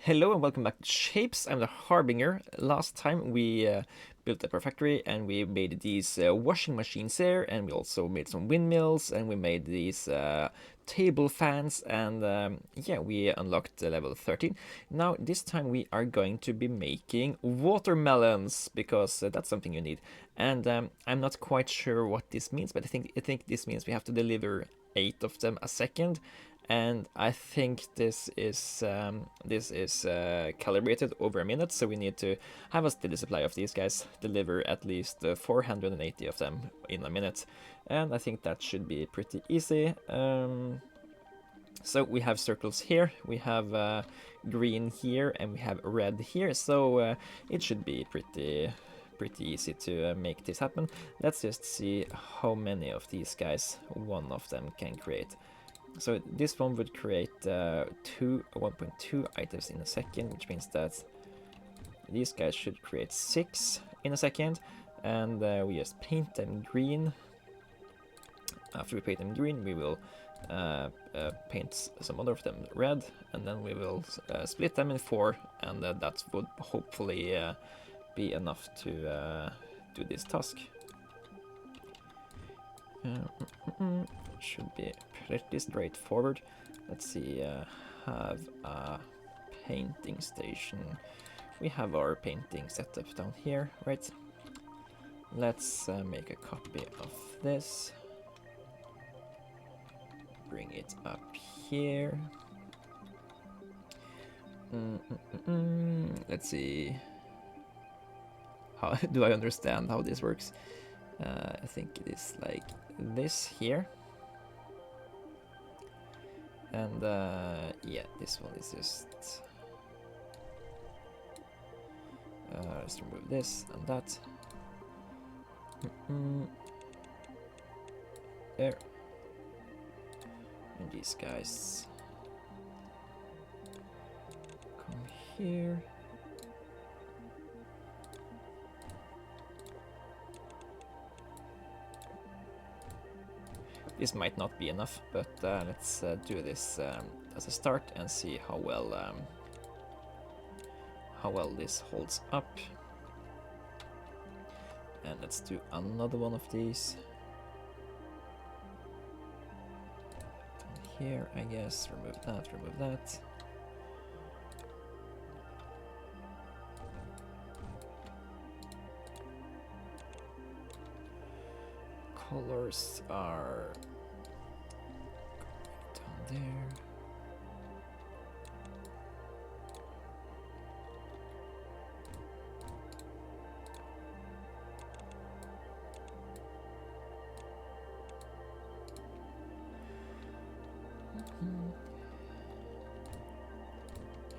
Hello and welcome back to Shapes. I'm the Harbinger. Last time we built up our factory and we made these washing machines there, and we also made some windmills, and we made these table fans, and yeah, we unlocked level 13. Now this time we are going to be making watermelons, because that's something you need. And I'm not quite sure what this means, but I think this means we have to deliver 8 of them a second. And I think this is calibrated over a minute, so we need to have a steady supply of these guys, deliver at least 480 of them in a minute, and I think that should be pretty easy. So we have circles here, we have green here, and we have red here, so it should be pretty easy to make this happen. Let's just see how many of these guys one of them can create. So this one would create 1.2 items in a second, which means that these guys should create 6 in a second, and we just paint them green. After we paint them green, we will paint some other of them red, and then we will split them in 4, and that would hopefully be enough to do this task. Should be pretty straightforward. Let's see, have a painting station. We have our painting setup down here, right? Let's make a copy of this. Bring it up here. Let's see. How do I understand how this works? I think it is like this here. And yeah, this one is just let's remove this and that. There. And these guys come here. This might not be enough, but let's do this as a start and see how well this holds up. And let's do another one of these. Down here, I guess. Remove that, remove that. Colors are down there.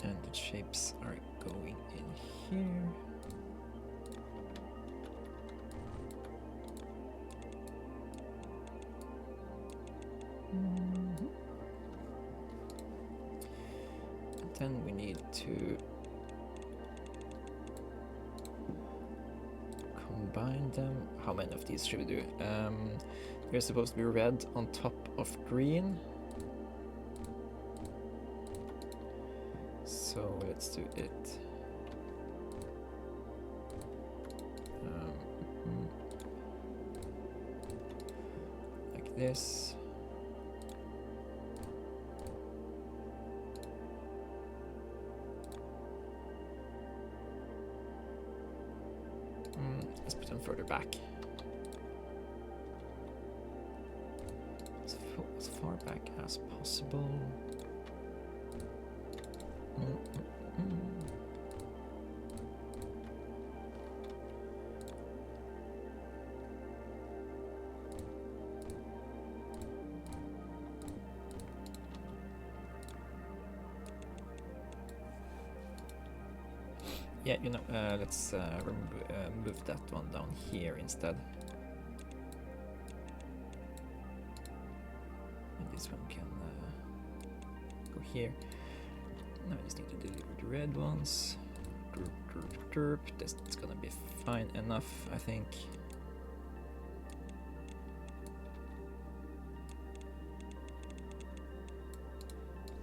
And the shapes are going in here. Then we need to combine them. How many of these should we do? They're supposed to be red on top of green. So let's do it. Like this. Let's put them further back. As far back as possible. Yeah, you know, let's move that one down here instead. And this one can go here. Now I just need to deliver the red ones. Derp, derp, derp. This is gonna be fine enough, I think.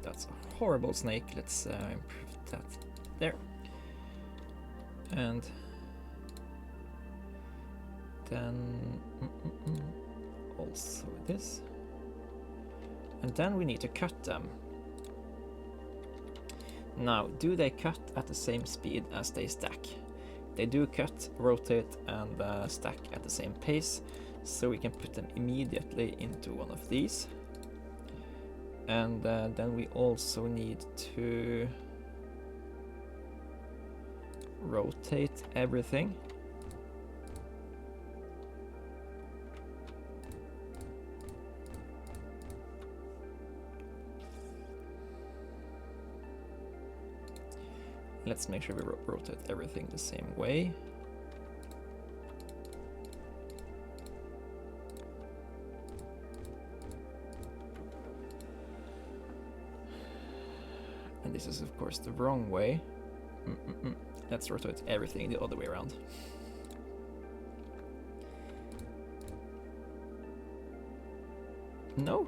That's a horrible snake. Let's improve that there. And then also this. And then we need to cut them. Now, do they cut at the same speed as they stack? They do cut, rotate, and stack at the same pace, so we can put them immediately into one of these. And then we also need to rotate everything. Let's make sure we rotate everything the same way. And this is of course the wrong way. Let's rotate everything the other way around. No?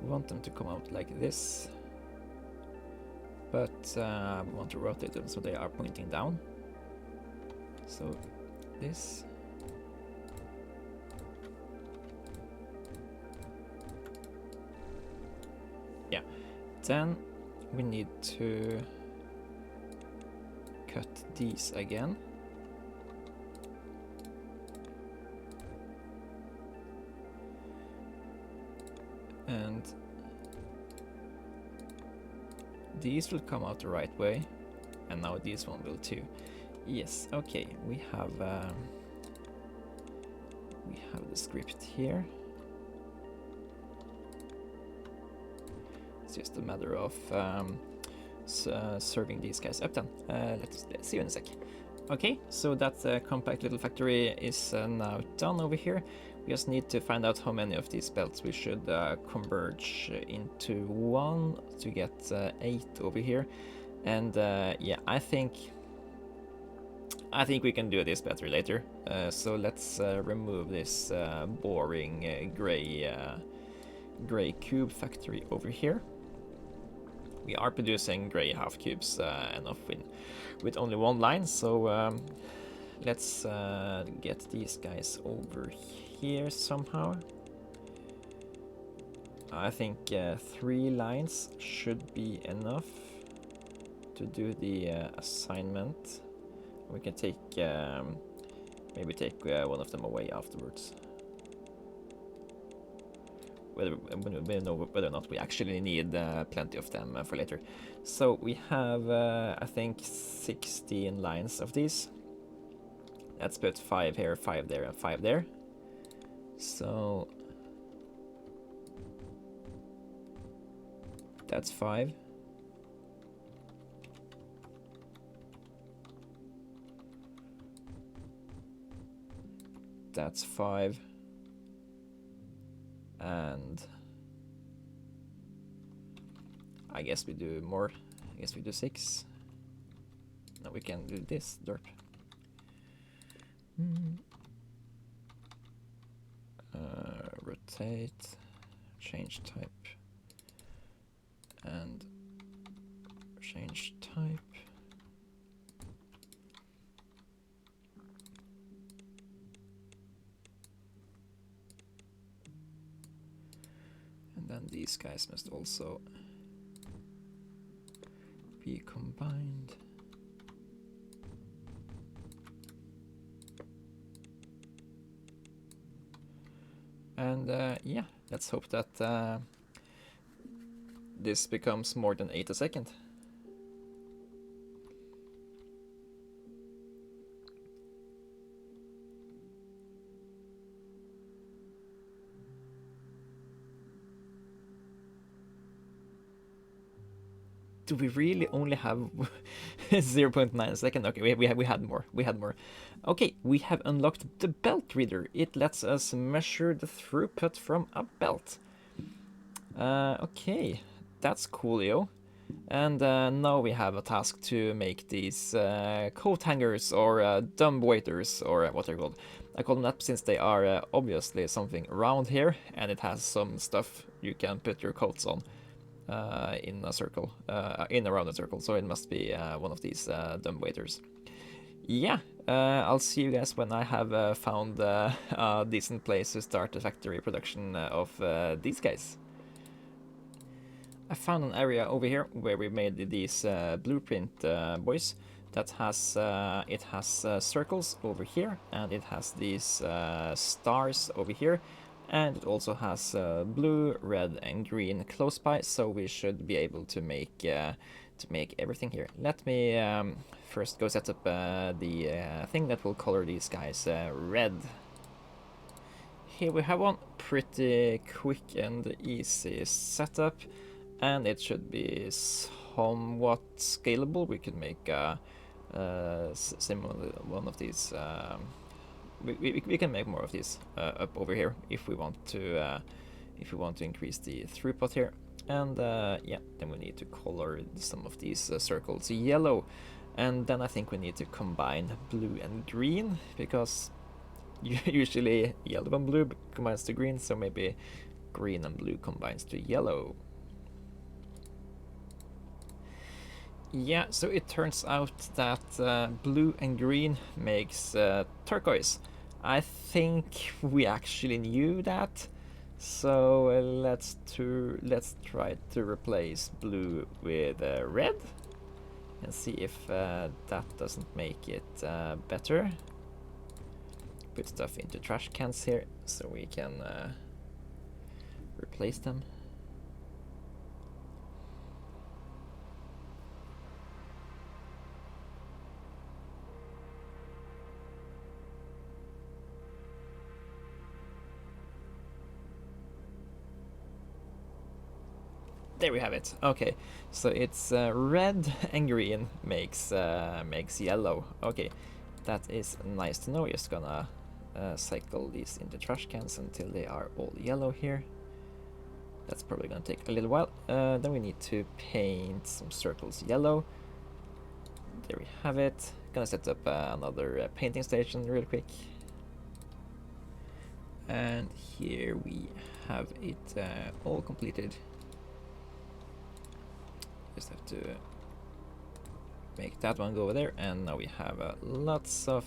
We want them to come out like this, but we want to rotate them so they are pointing down. So this. Yeah. Then we need to cut these again. And these will come out the right way, and now this one will too. Yes, okay, we have the script here. It's just a matter of serving these guys up then. Let's see you in a sec. Okay, so that compact little factory is now done over here. We just need to find out how many of these belts we should converge into one to get 8 over here. And yeah, I think we can do this better later. So let's remove this boring gray cube factory over here. We are producing gray half cubes enough with only one line, so let's get these guys over here somehow. I think 3 lines should be enough to do the assignment. We can take maybe take one of them away afterwards. We know whether or not we actually need plenty of them for later. So we have, I think, 16 lines of these. Let's put 5 here, 5 there, and 5 there. So that's 5. That's 5. And I guess we do more. I guess we do 6. Now we can do this derp. Rotate, change type, and change type. And then these guys must also be combined. And yeah, let's hope that this becomes more than 8 a second. Do we really only have 0.9 seconds? Okay, we had more. We had more. Okay, we have unlocked the belt reader. It lets us measure the throughput from a belt. Okay, that's coolio. And now we have a task to make these coat hangers or dumb waiters, or what they're called. I call them that since they are obviously something around here, and it has some stuff you can put your coats on in a circle, around a circle. So it must be one of these dumb waiters. Yeah, I'll see you guys when I have found a decent place to start the factory production of these guys. I found an area over here where we made these blueprint boys. That has it has circles over here, and it has these stars over here, and it also has blue, red, and green close by. So we should be able to make everything here. Let me first go set up the thing that will color these guys red. Here we have one pretty quick and easy setup, and it should be somewhat scalable. We could make similar one of these. We can make more of these up over here if we want to increase the throughput here. And yeah, then we need to color some of these circles yellow, and then I think we need to combine blue and green, because usually yellow and blue combines to green, so maybe green and blue combines to yellow. Yeah, so it turns out that blue and green makes turquoise. I think we actually knew that, so let's try to replace blue with red and see if that doesn't make it better. Put stuff into trash cans here so we can replace them. There we have it. Okay, so it's red and green makes yellow. Okay, that is nice to know. Just gonna cycle these into trash cans until they are all yellow here. That's probably gonna take a little while. Then we need to paint some circles yellow. There we have it. Gonna set up another painting station real quick. And here we have it all completed. Just have to make that one go over there, and now we have lots of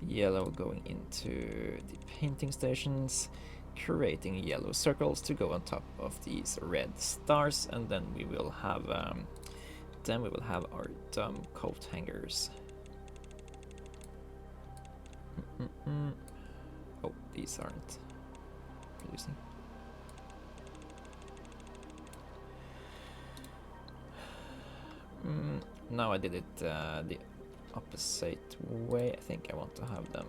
yellow going into the painting stations, creating yellow circles to go on top of these red stars, and then we will have our dumb coat hangers. Oh, these aren't producing. Now I did it the opposite way. I think I want to have them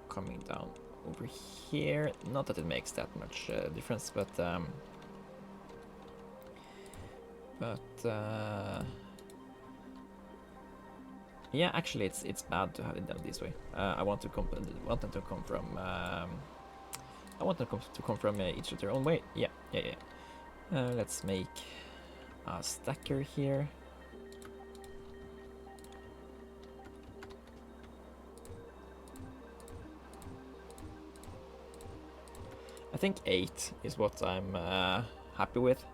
coming down over here. Not that it makes that much difference, but yeah, actually it's bad to have it done this way. I want them to come from each of their own way. Yeah. Let's make a stacker here. I think 8 is what I'm happy with.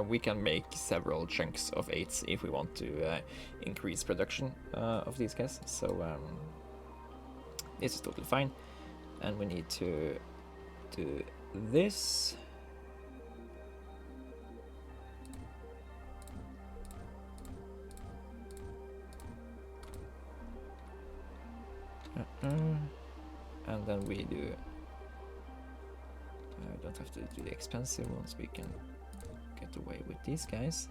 We can make several chunks of 8s if we want to increase production of these guys. So this is totally fine. And we need to do this. And then we do... don't have to do the expensive ones, we can get away with these guys.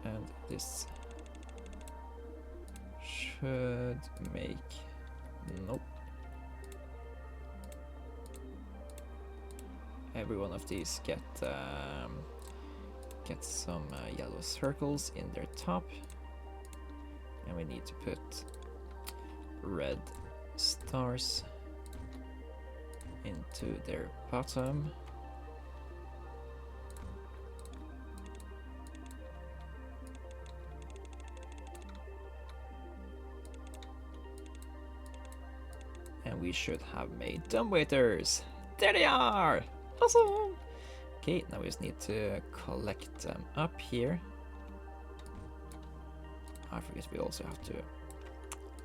And this should make... nope. Every one of these get some yellow circles in their top. And we need to put red stars into their bottom. And we should have made dumbwaiters. There they are! Awesome! Okay, now we just need to collect them up here. I forget we also have to...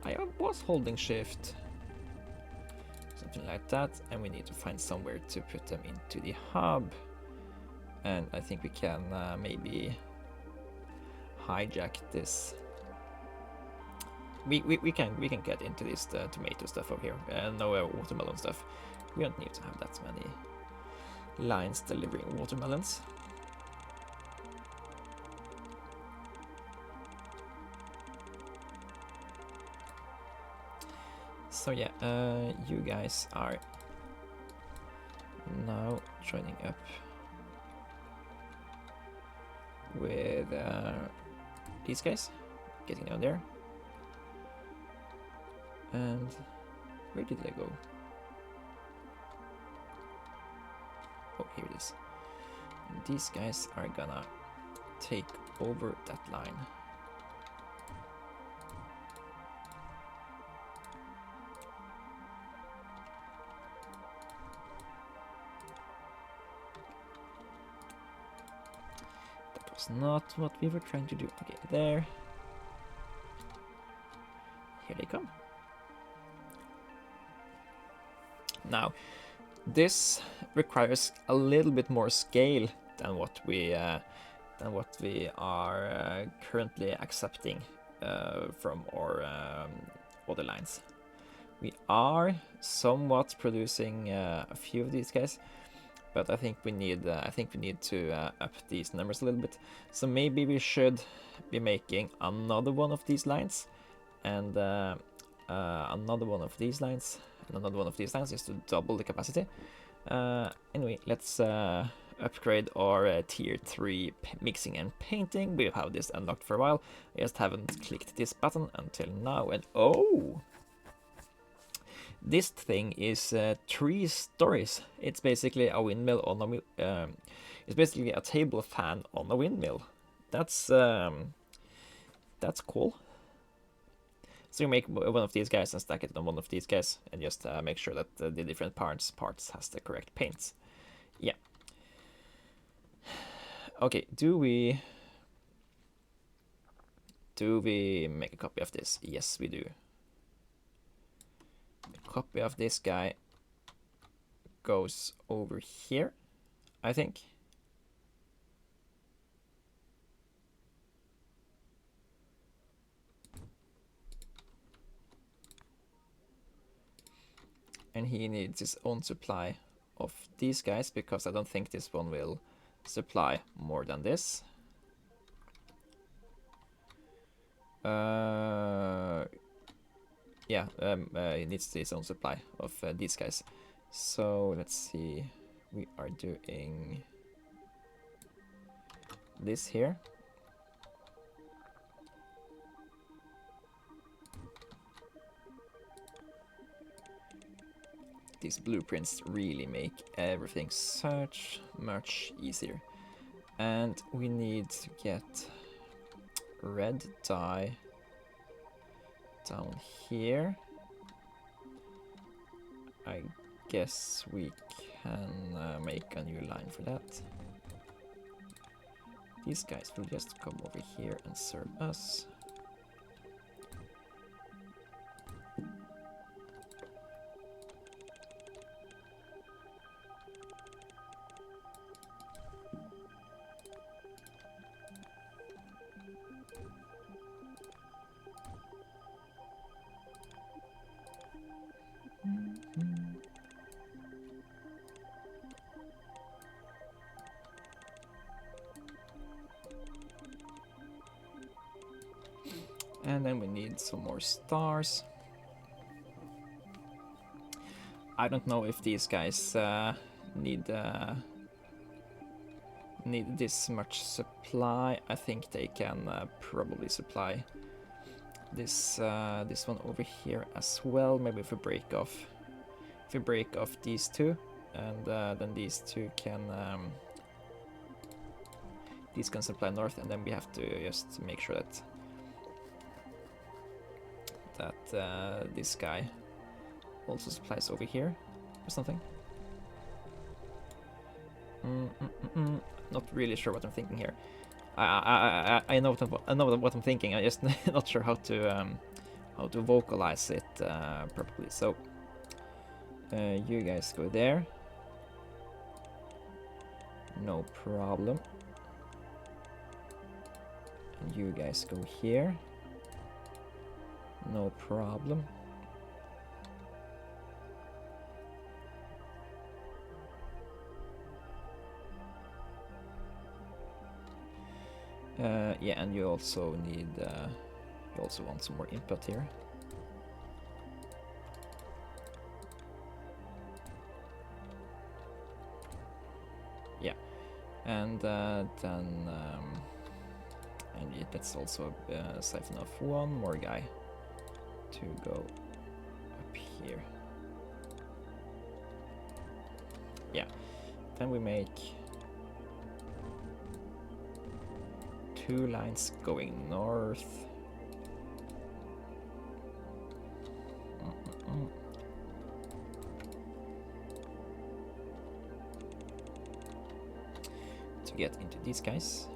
I was holding shift. Something like that. And we need to find somewhere to put them into the hub. And I think we can maybe hijack this. We can get into this tomato stuff over here. No watermelon stuff. We don't need to have that many lines delivering watermelons. So yeah, you guys are now joining up with these guys, getting down there. And where did they go? Oh, here it is. And these guys are gonna take over that line. That was not what we were trying to do. Okay, there. Here they come. Now, this requires a little bit more scale than what we are currently accepting from our other lines. We are somewhat producing a few of these guys, but I think we need to up these numbers a little bit. So maybe we should be making another one of these lines, and another one of these lines. And another one of these lines is to double the capacity. Anyway, let's upgrade our tier 3 mixing and painting. We've had this unlocked for a while. I just haven't clicked this button until now. And oh! This thing is 3 stories. It's basically a windmill on a it's basically a table fan on a windmill. That's cool. So you make one of these guys and stack it on one of these guys, and just make sure that the different parts has the correct paints. Yeah. Okay, do we make a copy of this? Yes, we do. A copy of this guy goes over here, I think. And he needs his own supply of these guys, because I don't think this one will supply more than this. Yeah, he needs his own supply of these guys. So let's see, we are doing this here. These blueprints really make everything so much easier. And we need to get red dye down here. I guess we can make a new line for that. These guys will just come over here and serve us. And then we need some more stars. I don't know if these guys need this much supply. I think they can probably supply this this one over here as well. Maybe if we break off if we break off these two, and then these two can these can supply north, and then we have to just make sure that this guy also supplies over here or something. Not really sure what I'm thinking here. I know what I'm thinking. I'm just not sure how to vocalize it properly. So you guys go there. No problem. And you guys go here. No problem. Yeah, and you also need, you also want some more input here. Yeah, and then, and let's also siphon off one more guy to go up here. Yeah, then we make 2 lines going north. To get into these guys.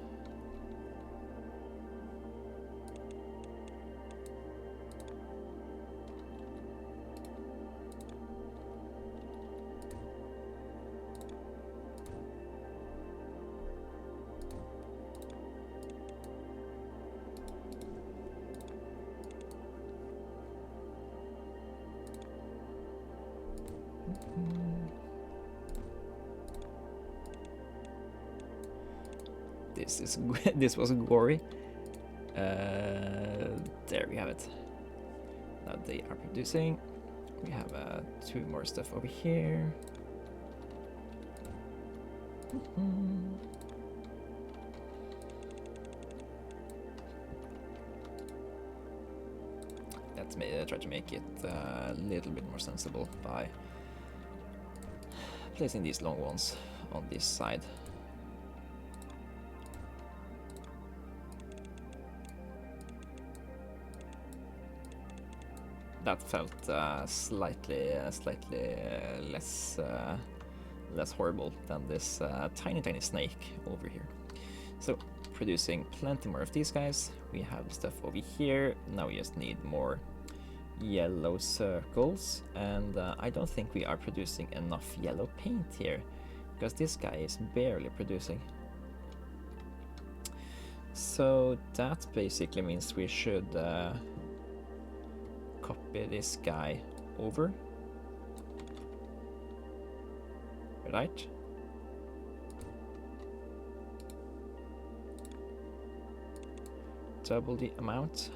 This was gory. There we have it. Now they are producing. We have 2 more stuff over here. Let's try to make it a little bit more sensible by placing these long ones on this side. That felt slightly less horrible than this tiny snake over here. So producing plenty more of these guys. We have stuff over here. Now we just need more yellow circles, and I don't think we are producing enough yellow paint here because this guy is barely producing. So that basically means we should copy this guy over, right? Double the amount.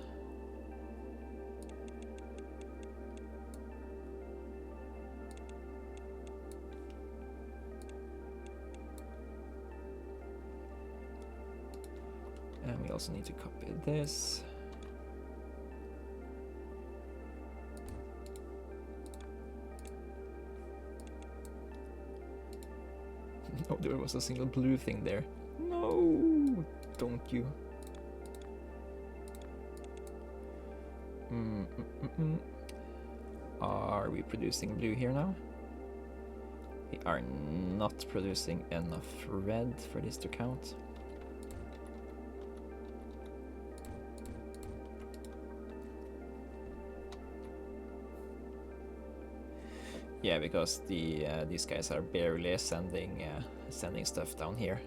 And we also need to copy this. Oh, there was a single blue thing there. No, don't you? Are we producing blue here now? We are not producing enough red for this to count. Yeah, because these guys are barely sending stuff down here.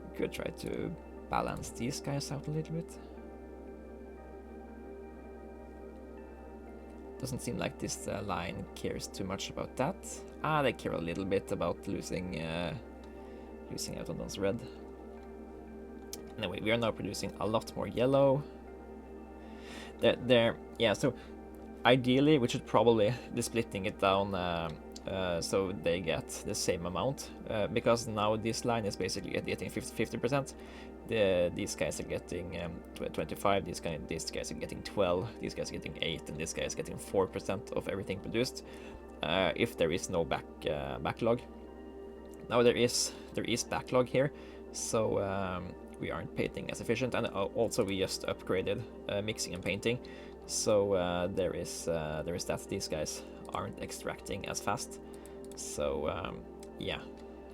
We could try to balance these guys out a little bit. Doesn't seem like this line cares too much about that. They care a little bit about losing out on those red. Anyway, we are now producing a lot more yellow. Yeah, so ideally we should probably be splitting it down so they get the same amount, because now this line is basically getting 50%. These guys are getting 25, these guys are getting 12, these guys are getting 8, and this guy is getting 4% of everything produced, if there is no backlog. Now there is backlog here, so we aren't painting as efficient, and also we just upgraded mixing and painting, so there is that these guys aren't extracting as fast. So yeah,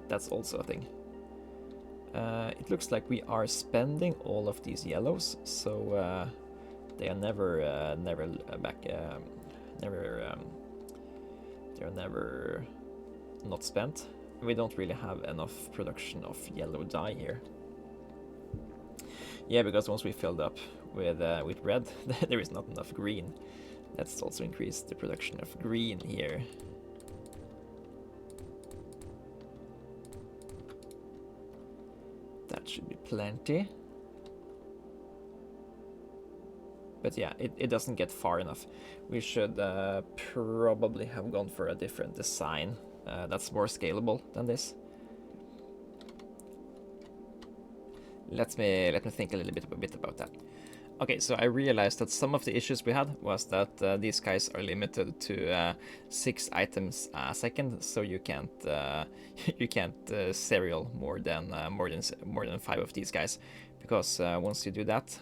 that's also a thing. It looks like we are spending all of these yellows, so they are never not spent. We don't really have enough production of yellow dye here. Yeah, because once we filled up with red, there is not enough green. Let's also increase the production of green here. That should be plenty. But yeah, it doesn't get far enough. We should probably have gone for a different design that's more scalable than this. Let me think a little bit about that. Okay, so I realized that some of the issues we had was that these guys are limited to 6 items a second, so you can't serial more than 5 of these guys, because once you do that,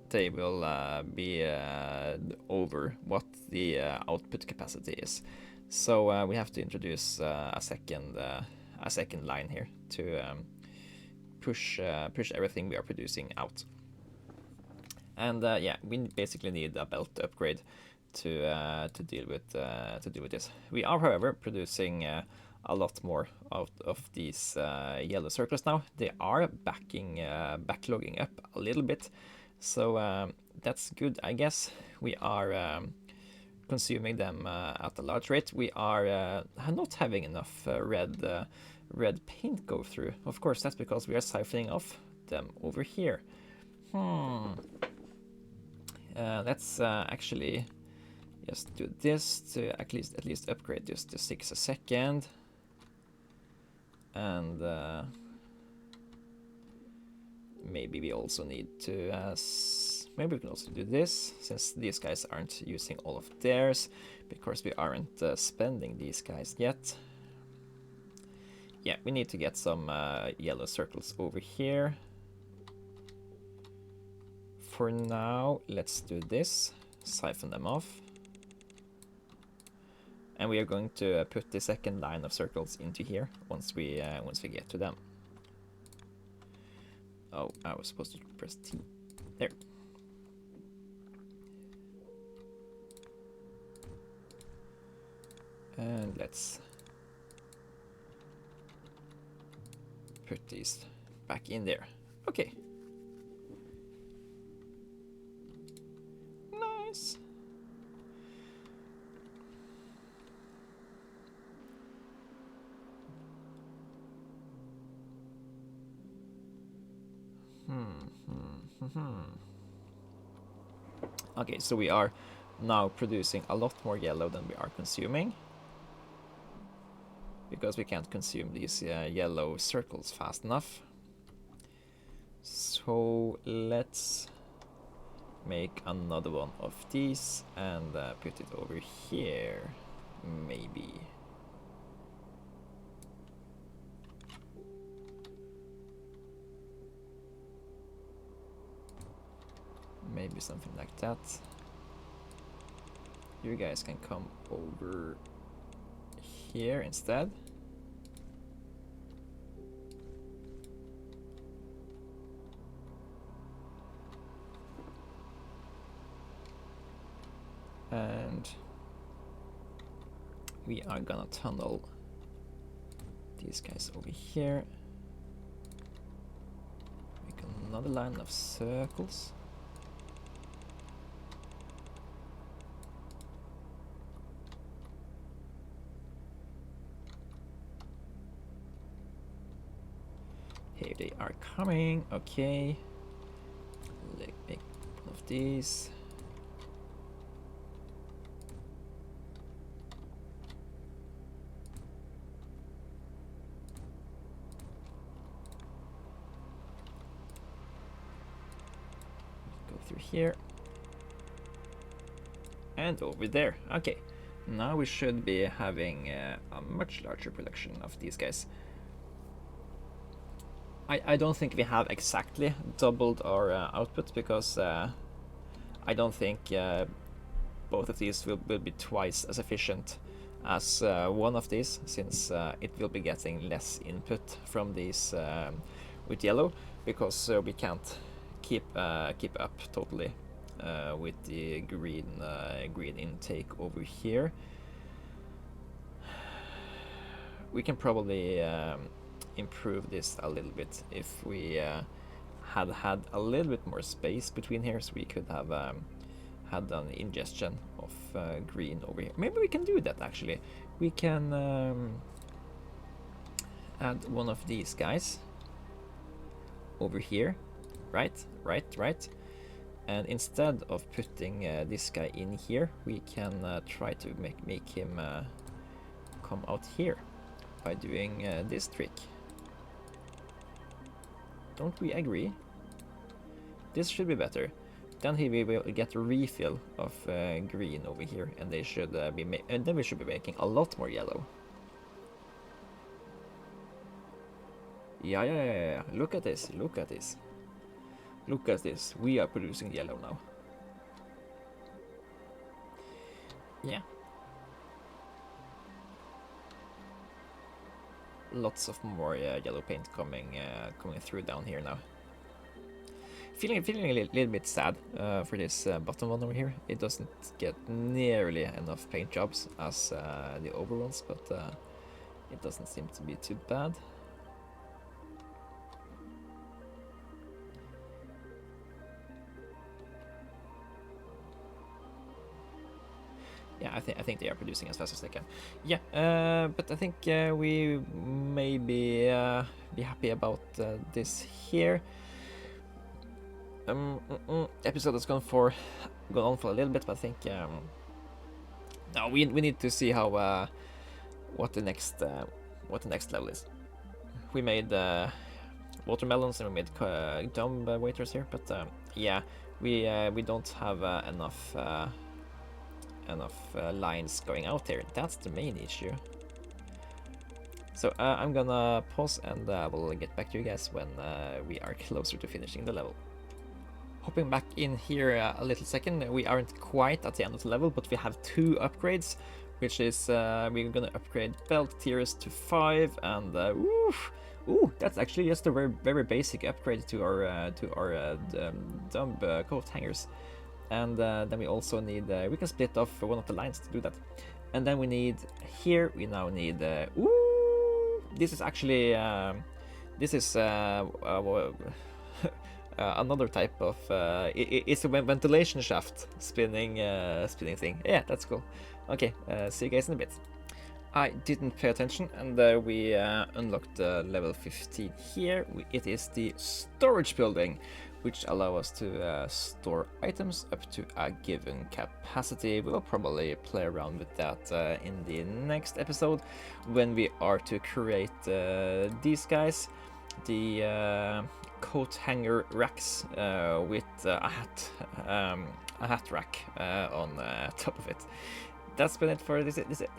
they will be over what the output capacity is. So we have to introduce a second line here to push everything we are producing out. And yeah, we basically need a belt upgrade to deal with this. We are, however, producing a lot more out of these yellow circles now. They are backlogging up a little bit, so that's good, I guess. We are consuming them at a large rate. We are not having enough red paint go through. Of course, that's because we are siphoning off them over here. Let's actually just do this to at least upgrade this to 6 a second, and maybe we also need to maybe we can also do this, since these guys aren't using all of theirs, because we aren't spending these guys yet. Yeah, we need to get some yellow circles over here. For now, let's do this, siphon them off. And we are going to put the second line of circles into here once we get to them. Oh, I was supposed to press T. There. And let's put these back in there. Okay. Nice. Okay, so we are now producing a lot more yellow than we are consuming, because we can't consume these yellow circles fast enough. So let's make another one of these and put it over here, maybe. Maybe something like that. You guys can come over here instead. And we are gonna tunnel these guys over here. Make another line of circles. Here they are coming. Okay. Let's make one of these. through here. And over there. Okay, now we should be having a much larger production of these guys. I don't think we have exactly doubled our output, because I don't think both of these will be twice as efficient as one of these, since it will be getting less input from these with yellow, because we can't keep up totally with the green intake over here. We can probably improve this a little bit if we had a little bit more space between here, so we could have had an ingestion of green over here. Maybe we can do that actually. We can add one of these guys over here, right, and instead of putting this guy in here, we can try to make him come out here by doing this trick. Don't we agree? This should be better. Then he will get a refill of green over here, and they should and then we should be making a lot more yellow. Yeah. Look at this. Look at this. We are producing yellow now. Yeah. Lots of more yellow paint coming through down here now. Feeling a little bit sad for this bottom one over here. It doesn't get nearly enough paint jobs as the over ones, but it doesn't seem to be too bad. Yeah, I think they are producing as fast as they can. Yeah, but I think we maybe be happy about this here. Episode has gone on for a little bit, but I think no, we need to see how what the next level is. We made watermelons and we made dumb waiters here, but yeah, we don't have enough lines going out there. That's the main issue. So I'm gonna pause, and we'll get back to you guys when we are closer to finishing the level. Hopping back in here a little second, we aren't quite at the end of the level, but we have 2 upgrades, which is we're gonna upgrade belt tiers to 5, and ooh, that's actually just a very basic upgrade to our dumb coat hangers. And then we also need, we can split off one of the lines to do that. And then we need, here we now need, this is actually, this is another type of, it's a ventilation shaft spinning thing. Yeah, that's cool. Okay, see you guys in a bit. I didn't pay attention, and we unlocked level 15 here. It is the storage building, which allow us to store items up to a given capacity. We will probably play around with that in the next episode, when we are to create these guys, the coat hanger racks with a hat rack on top of it. That's been it for this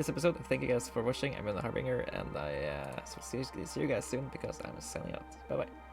episode. Thank you guys for watching. I'm Harbinger, and I see you guys soon, because I'm signing out. Bye bye.